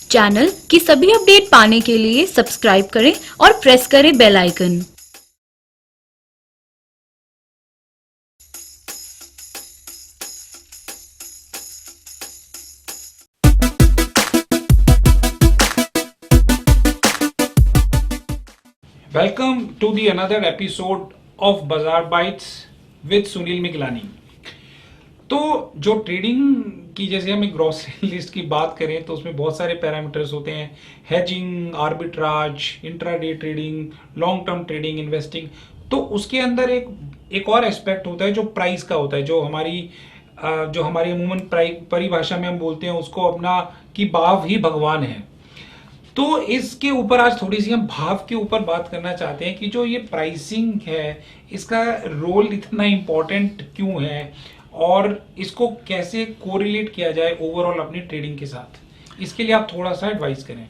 Channel की सभी update पाने के लिए सब्सक्राइब करें और प्रेस करें bell icon. Welcome to the another episode of Bazaar Bites with Sunil Miglani. तो जो ट्रेडिंग की, जैसे हमें ग्रॉसरी लिस्ट की बात करें तो उसमें बहुत सारे पैरामीटर्स होते हैं, hedging, arbitrage, intraday trading, long term trading, investing. तो उसके अंदर एक और एस्पेक्ट होता है जो प्राइस का होता है, जो हमारी अमूमन परिभाषा में हम बोलते हैं उसको अपना कि भाव ही भगवान है। तो इसके ऊपर आज थोड़ी सी हम भाव के ऊपर बात करना चाहते हैं कि जो ये प्राइसिंग है इसका रोल इतना इम्पोर्टेंट क्यों है और इसको कैसे कोरिलेट किया जाए ओवरऑल अपनी ट्रेडिंग के साथ। इसके लिए आप थोड़ा सा एडवाइस करें।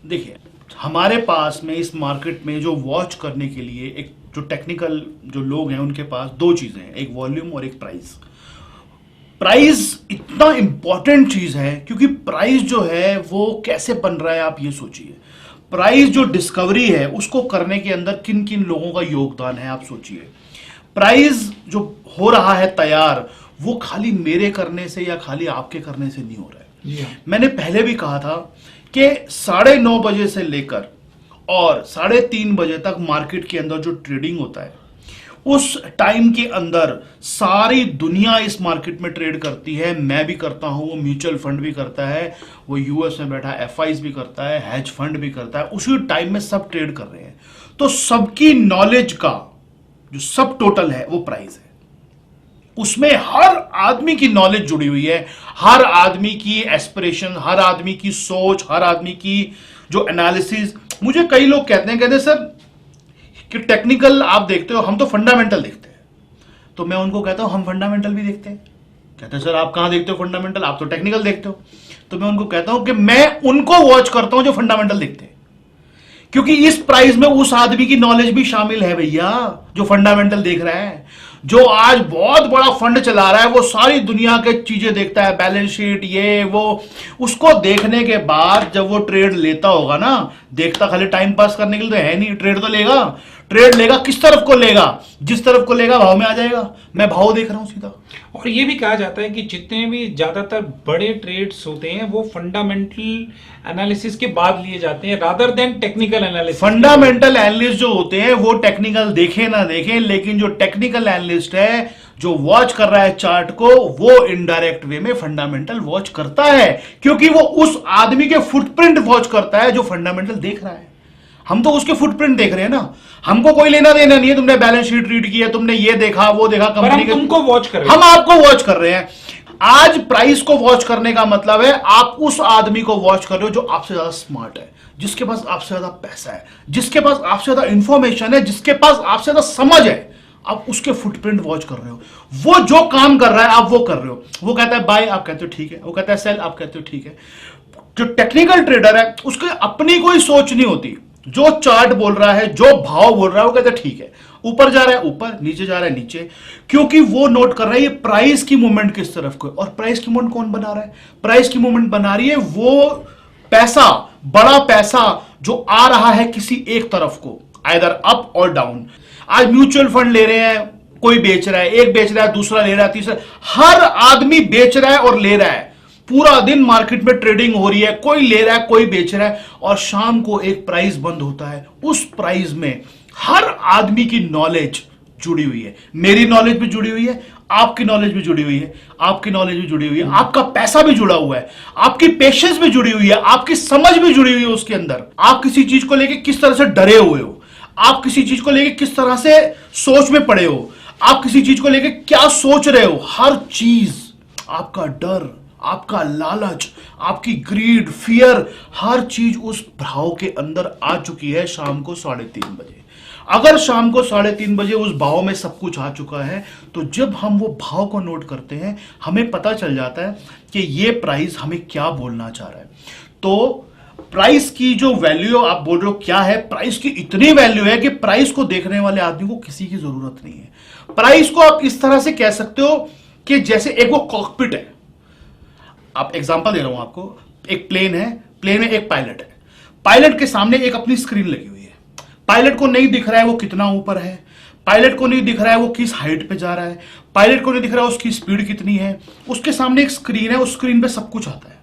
देखिए, हमारे पास में इस मार्केट में जो वॉच करने के लिए एक जो टेक्निकल जो लोग हैं उनके पास दो चीजें हैं, एक वॉल्यूम और एक प्राइस। प्राइस इतना इंपॉर्टेंट चीज है क्योंकि प्राइस जो है वो कैसे बन रहा है आप ये सोचिए। प्राइस जो डिस्कवरी है उसको करने के अंदर किन किन लोगों का योगदान है आप सोचिए। प्राइस जो हो रहा है तैयार वो खाली मेरे करने से या खाली आपके करने से नहीं हो रहा है। मैंने पहले भी कहा था कि 9:30 बजे से लेकर और 3:30 बजे तक मार्केट के अंदर जो ट्रेडिंग होता है उस टाइम के अंदर सारी दुनिया इस मार्केट में ट्रेड करती है। मैं भी करता हूं, वो म्यूचुअल फंड भी करता है, वो यूएस में बैठा एफआईज भी करता है, हेज फंड भी करता है। उसी टाइम में सब ट्रेड कर रहे हैं। तो सबकी नॉलेज का जो सब टोटल है वो प्राइस है। उसमें हर आदमी की नॉलेज जुड़ी हुई है, हर आदमी की एस्पिरेशन, हर आदमी की सोच, हर आदमी की जो एनालिसिस। मुझे कई लोग कहते हैं सर कि टेक्निकल आप देखते हो, हम तो फंडामेंटल देखते हैं। तो मैं उनको कहता हूं हम फंडामेंटल भी देखते हैं। कहते हैं सर आप कहां देखते हो फंडामेंटल, आप तो टेक्निकल देखते हो। तो मैं उनको कहता हूं कि मैं उनको वॉच करता हूं जो फंडामेंटल देखते हैं, क्योंकि इस प्राइस में उस आदमी की नॉलेज भी शामिल है भैया जो फंडामेंटल देख रहा है। जो आज बहुत बड़ा फंड चला रहा है वो सारी दुनिया के चीजें देखता है, बैलेंस शीट ये वो। उसको देखने के बाद जब वो ट्रेड लेता होगा ना, देखता खाली टाइम पास करने के लिए तो है नहीं, ट्रेड तो लेगा। ट्रेड लेगा किस तरफ को लेगा, जिस तरफ को लेगा भाव में आ जाएगा। मैं भाव देख रहा हूं सीधा। और ये भी कहा जाता है कि जितने भी ज्यादातर बड़े ट्रेड्स होते हैं वो फंडामेंटल एनालिसिस के बाद लिए जाते हैं rather than technical analysis. Fundamental analyst जो होते हैं वो टेक्निकल देखे ना देखे, लेकिन जो टेक्निकल एनालिस्ट है जो वॉच कर रहा है चार्ट को, वो इनडायरेक्ट वे में फंडामेंटल वॉच करता है, क्योंकि वो उस आदमी के फुटप्रिंट वॉच करता है जो फंडामेंटल देख रहा है। हम तो उसके फुटप्रिंट देख रहे हैं ना, हमको कोई लेना देना नहीं है। तुमने बैलेंस शीट रीड की है, तुमने ये देखा वो देखा, कंपनी के तुमको वॉच कर रहे हैं, हम आपको वॉच कर रहे हैं। आज प्राइस को वॉच करने का मतलब है आप उस आदमी को वॉच कर रहे हो जो आपसे ज्यादा स्मार्ट है, जिसके पास आपसे ज्यादा पैसा है, जिसके पास आपसे ज्यादा इंफॉर्मेशन है, जिसके पास आपसे ज्यादा समझ है। आप उसके फुटप्रिंट वॉच कर रहे हो। वो जो काम कर रहा है आप वो कर रहे हो। वो कहता है बाय, आप कहते हो ठीक है। वो कहता है सेल, आप कहते हो ठीक है। जो टेक्निकल ट्रेडर है उसकी अपनी कोई सोच नहीं होती। जो चार्ट बोल रहा है, जो भाव बोल रहा है, वो कहता है ठीक है। ऊपर जा रहा है ऊपर, नीचे जा रहा है नीचे, क्योंकि वो नोट कर रहा है ये प्राइस की मूवमेंट किस तरफ को है। और प्राइस की मूवमेंट कौन बना रहा है? प्राइस की मूवमेंट बना रही है वो पैसा, बड़ा पैसा जो आ रहा है किसी एक तरफ को, आइदर अप और डाउन। आज म्यूचुअल फंड ले रहे हैं, कोई बेच रहा है, एक बेच रहा है, दूसरा ले रहा है, तीसरा, हर आदमी बेच रहा है और ले रहा है। पूरा दिन मार्केट में ट्रेडिंग हो रही है, कोई ले रहा है, कोई बेच रहा है, और शाम को एक प्राइस बंद होता है। उस प्राइस में हर आदमी की नॉलेज जुड़ी हुई है। मेरी नॉलेज भी जुड़ी हुई है, आपकी नॉलेज भी जुड़ी हुई है, आपकी नॉलेज भी जुड़ी हुई है, आपका पैसा भी जुड़ा हुआ है, आपकी पेशेंस भी जुड़ी हुई है, आपकी समझ भी जुड़ी हुई है। उसके अंदर आप किसी चीज को लेकर किस तरह से डरे हुए हो, आप किसी चीज को लेकर किस तरह से सोच में पड़े हो, आप किसी चीज को लेकर क्या सोच रहे हो, हर चीज, आपका डर, आपका लालच, आपकी ग्रीड, फियर, हर चीज उस भाव के अंदर आ चुकी है शाम को 3:30 बजे। अगर शाम को 3:30 बजे उस भाव में सब कुछ आ चुका है तो जब हम वो भाव को नोट करते हैं हमें पता चल जाता है कि ये प्राइस हमें क्या बोलना चाह रहा है। तो प्राइस की जो वैल्यू आप बोल रहे हो क्या है, प्राइस की इतनी वैल्यू है कि प्राइस को देखने वाले आदमी को किसी की जरूरत नहीं है। प्राइस को आप इस तरह से कह सकते हो कि जैसे एक वो कॉकपिट है। आप एग्जांपल दे रहा हूं आपको, एक प्लेन है, प्लेन में एक पायलट है, पायलट के सामने एक अपनी स्क्रीन लगी हुई है, पायलट को नहीं दिख रहा है वो कितना ऊपर है, पायलट को नहीं दिख रहा है वो किस हाइट पे जा रहा है, पायलट को नहीं दिख रहा है उसकी स्पीड कितनी है, उसके सामने एक स्क्रीन है, उस स्क्रीन पे सब कुछ आता है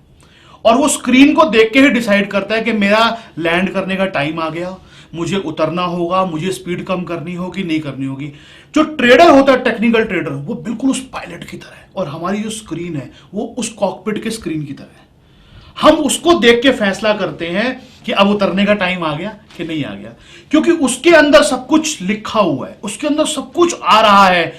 और वो स्क्रीन को देख के ही डिसाइड करता है कि मेरा लैंड करने का टाइम आ गया, मुझे उतरना होगा, मुझे स्पीड कम करनी होगी नहीं करनी होगी। जो ट्रेडर होता है, टेक्निकल ट्रेडर, वो बिल्कुल उस पायलट की तरह है और हमारी जो स्क्रीन है वो उस कॉकपिट के स्क्रीन की तरह है। हम उसको देख के फैसला करते हैं कि अब उतरने का टाइम आ गया कि नहीं आ गया, क्योंकि उसके अंदर सब कुछ लिखा हुआ है, उसके अंदर सब कुछ आ रहा है।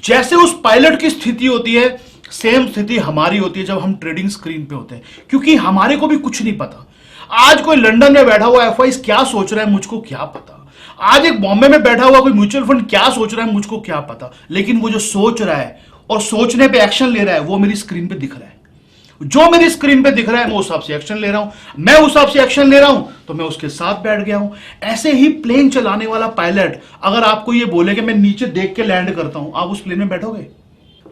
जैसे उस पायलट की स्थिति होती है, सेम स्थिति हमारी होती है जब हम ट्रेडिंग स्क्रीन पे होते हैं, क्योंकि हमारे को भी कुछ नहीं पता। आज कोई लंदन में बैठा हुआ एफआईज क्या सोच रहा है मुझको क्या पता, आज एक बॉम्बे में बैठा हुआ कोई म्यूचुअल फंड क्या सोच रहा है मुझको क्या पता, लेकिन वो जो सोच रहा है और सोचने पे एक्शन ले रहा है वो मेरी स्क्रीन पे दिख रहा है। जो मेरी स्क्रीन पे दिख रहा है मैं उस हिसाब से एक्शन ले रहा हूं, मैं उस हिसाब से एक्शन ले रहा हूं तो मैं उसके साथ बैठ गया हूं। ऐसे ही प्लेन चलाने वाला पायलट अगर आपको ये बोले कि मैं नीचे देख के लैंड करता हूं, आप उस प्लेन में बैठोगे?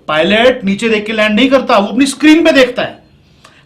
पायलट नीचे देख के लैंड नहीं करता, वो अपनी स्क्रीन पे देखता है।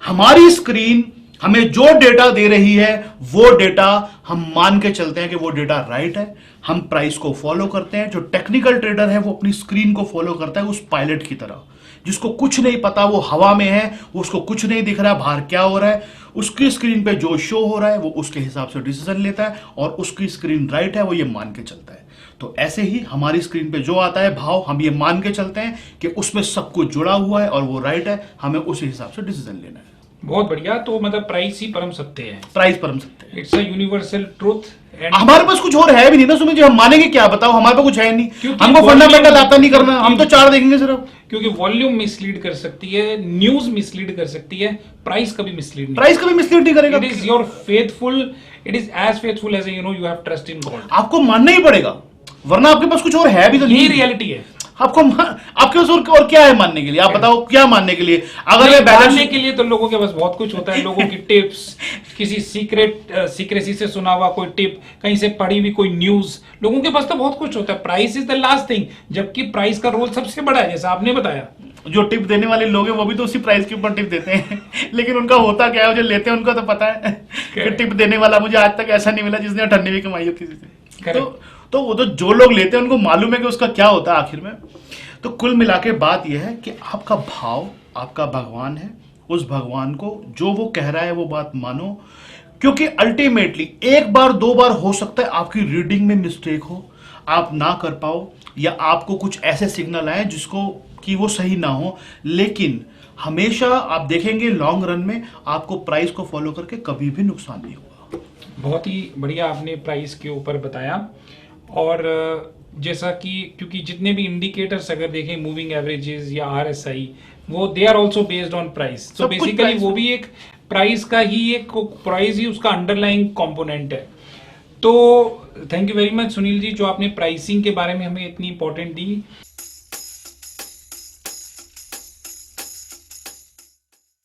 हमारी स्क्रीन हमें जो डेटा दे रही है वो डेटा हम मान के चलते हैं कि वो डेटा राइट है, हम प्राइस को फॉलो करते हैं। जो टेक्निकल ट्रेडर है वो अपनी स्क्रीन को फॉलो करता है उस पायलट की तरह, जिसको कुछ नहीं पता, वो हवा में है, उसको कुछ नहीं दिख रहा बाहर क्या हो रहा है, उसकी स्क्रीन पे जो शो हो रहा है वो उसके हिसाब से डिसीजन लेता है और उसकी स्क्रीन राइट है वो ये मान के चलता है। तो ऐसे ही हमारी स्क्रीन पे जो आता है भाव, हम ये मान के चलते हैं कि उसमें सब कुछ जुड़ा हुआ है और वो राइट है, हमें उसी हिसाब से डिसीजन लेना है। बहुत बढ़िया। तो मतलब प्राइस ही परम सत्य है, प्राइस परम सत्य है, it's a universal truth. And हमारे पास कुछ और है भी नहीं ना सुमित जी, हम मानेंगे क्या? बताओ, हमारे पास कुछ है नहीं, क्योंकि हमको फंडामेंटल आता नहीं करना, हम तो चार देखेंगे सिर्फ। क्योंकि वॉल्यूम मिसलीड कर सकती है, न्यूज मिसलीड कर सकती है, प्राइस कभी मिसलीड नहीं। प्राइस कभी मिसलीड नहीं करेगा। It is your faithful, it is as faithful as you have trust in God. आपको मानना ही पड़ेगा, वरना आपके पास कुछ और है भी तो यही नहीं। रियलिटी है। आपको आपके पास और क्या है मानने के लिए? आप बताओ क्या मानने के लिए? अगर मैं मानने के लिए तो लोगों के पास बहुत कुछ होता है, लोगों की टिप्स, किसी सीक्रेसी से सुना हुआ कोई टिप, कहीं से पढ़ी हुई कोई न्यूज, लोगों के पास तो बहुत कुछ होता है। Price is the last thing, जबकि प्राइस का रोल सबसे बड़ा है, जैसा आपने बताया। जो टिप देने वाले लोग हैं वो भी तो उसी प्राइस के ऊपर टिप देते हैं लेकिन उनका होता क्या है, जो लेते हैं उनको तो पता है कि टिप देने वाला मुझे आज तक ऐसा नहीं मिला जिसने 98 कमाई हो किसी से। तो वो तो जो लोग लेते हैं उनको मालूम है कि उसका क्या होता है आखिर में। तो कुल मिला के बात यह है कि आपका भाव आपका भगवान है, उस भगवान को जो वो कह रहा है वो बात मानो, क्योंकि अल्टीमेटली एक बार दो बार हो सकता है आपकी रीडिंग में मिस्टेक हो, आप ना कर पाओ, या आपको कुछ ऐसे सिग्नल आए जिसको कि वो सही ना हो, लेकिन हमेशा आप देखेंगे लॉन्ग रन में आपको प्राइस को फॉलो करके कभी भी नुकसान नहीं होगा। बहुत ही बढ़िया आपने प्राइस के ऊपर बताया। और जैसा कि क्योंकि जितने भी इंडिकेटर्स अगर देखें, मूविंग एवरेजेस या आरएसआई, वो they are also based on price. तो बेसिकली वो भी एक प्राइस का ही, एक प्राइस ही उसका अंडरलाइंग कंपोनेंट है। तो thank you very much Sunil ji, जो आपने प्राइसिंग के बारे में हमें इतनी इंपॉर्टेंट दी।